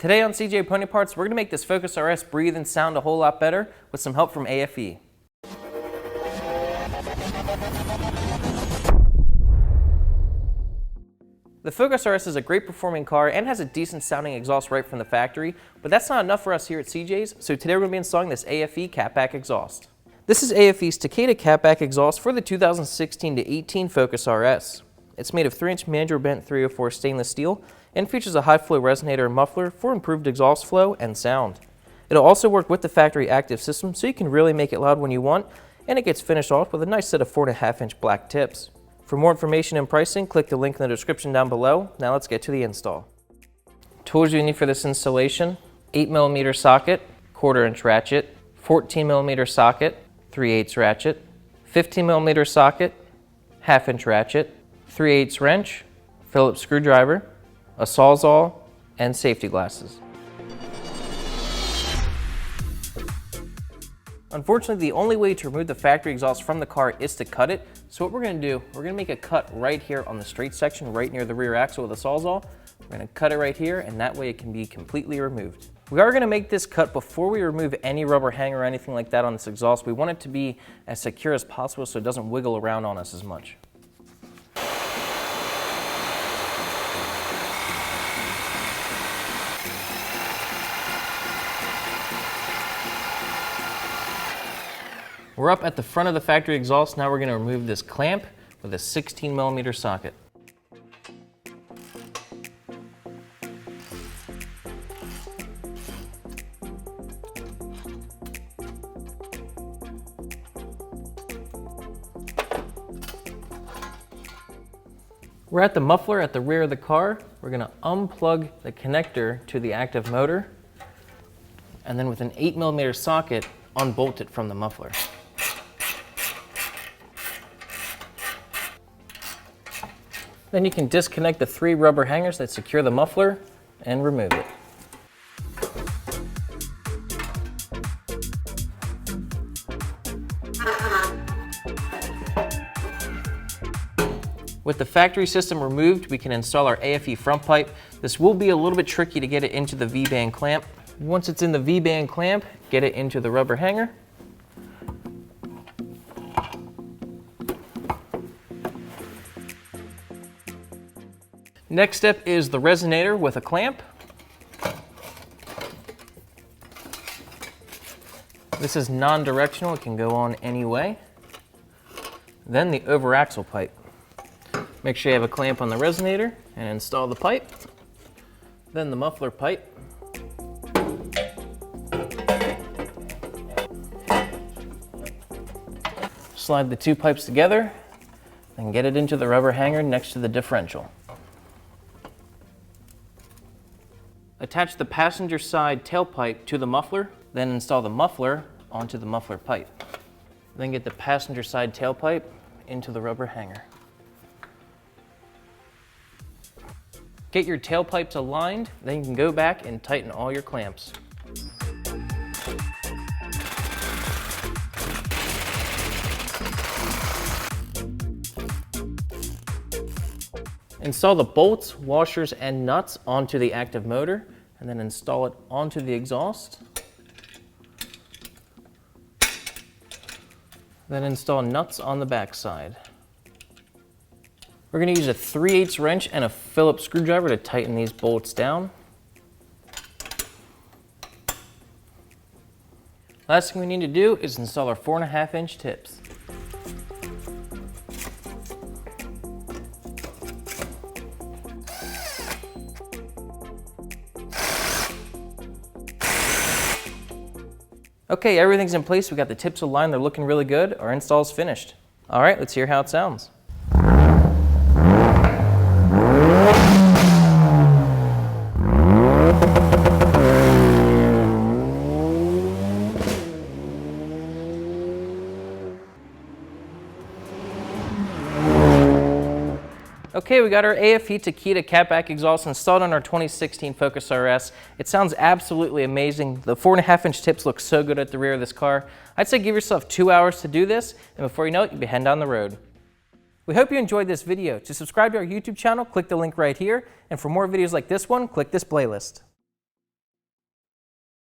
Today on CJ Pony Parts, we're going to make this Focus RS breathe and sound a whole lot better with some help from aFe. The Focus RS is a great performing car and has a decent sounding exhaust right from the factory, but that's not enough for us here at CJ's, so today we're going to be installing this aFe catback exhaust. This is aFe's Takeda catback exhaust for the 2016 to 18 Focus RS. It's made of 3-inch mandrel-bent 304 stainless steel and features a high-flow resonator and muffler for improved exhaust flow and sound. It'll also work with the factory active system, so you can really make it loud when you want, and it gets finished off with a nice set of 4.5-inch black tips. For more information and pricing, click the link in the description down below. Now let's get to the install. Tools you need for this installation: 8mm socket, 1/4-inch ratchet, 14mm socket, 3/8 ratchet, 15mm socket, 1/2-inch ratchet, 3/8 wrench, Phillips screwdriver, a sawzall, and safety glasses. Unfortunately, the only way to remove the factory exhaust from the car is to cut it. So what we're going to do, we're going to make a cut right here on the straight section, right near the rear axle with a sawzall. We're going to cut it right here, and that way it can be completely removed. We are going to make this cut before we remove any rubber hanger or anything like that on this exhaust. We want it to be as secure as possible so it doesn't wiggle around on us as much. We're up at the front of the factory exhaust. Now we're going to remove this clamp with a 16mm socket. We're at the muffler at the rear of the car. We're going to unplug the connector to the active motor, and then with an 8mm socket, unbolt it from the muffler. Then you can disconnect the 3 rubber hangers that secure the muffler and remove it. With the factory system removed, we can install our aFe front pipe. This will be a little bit tricky to get it into the V-band clamp. Once it's in the V-band clamp, get it into the rubber hanger. Next step is the resonator with a clamp. This is non-directional, it can go on any way. Then the over-axle pipe. Make sure you have a clamp on the resonator and install the pipe. Then the muffler pipe. Slide the 2 pipes together and get it into the rubber hanger next to the differential. Attach the passenger side tailpipe to the muffler, then install the muffler onto the muffler pipe. Then get the passenger side tailpipe into the rubber hanger. Get your tailpipes aligned, then you can go back and tighten all your clamps. Install the bolts, washers, and nuts onto the active motor, and then install it onto the exhaust. Then install nuts on the back side. We're going to use a 3/8 wrench and a Phillips screwdriver to tighten these bolts down. Last thing we need to do is install our 4.5-inch tips. Okay, everything's in place. We got the tips aligned. They're looking really good. Our install's finished. All right, let's hear how it sounds. Okay, we got our aFe Takeda catback exhaust installed on our 2016 Focus RS. It sounds absolutely amazing. The 4.5-inch tips look so good at the rear of this car. I'd say give yourself 2 hours to do this, and before you know it, you'll be heading down the road. We hope you enjoyed this video. To subscribe to our YouTube channel, click the link right here, and for more videos like this one, click this playlist.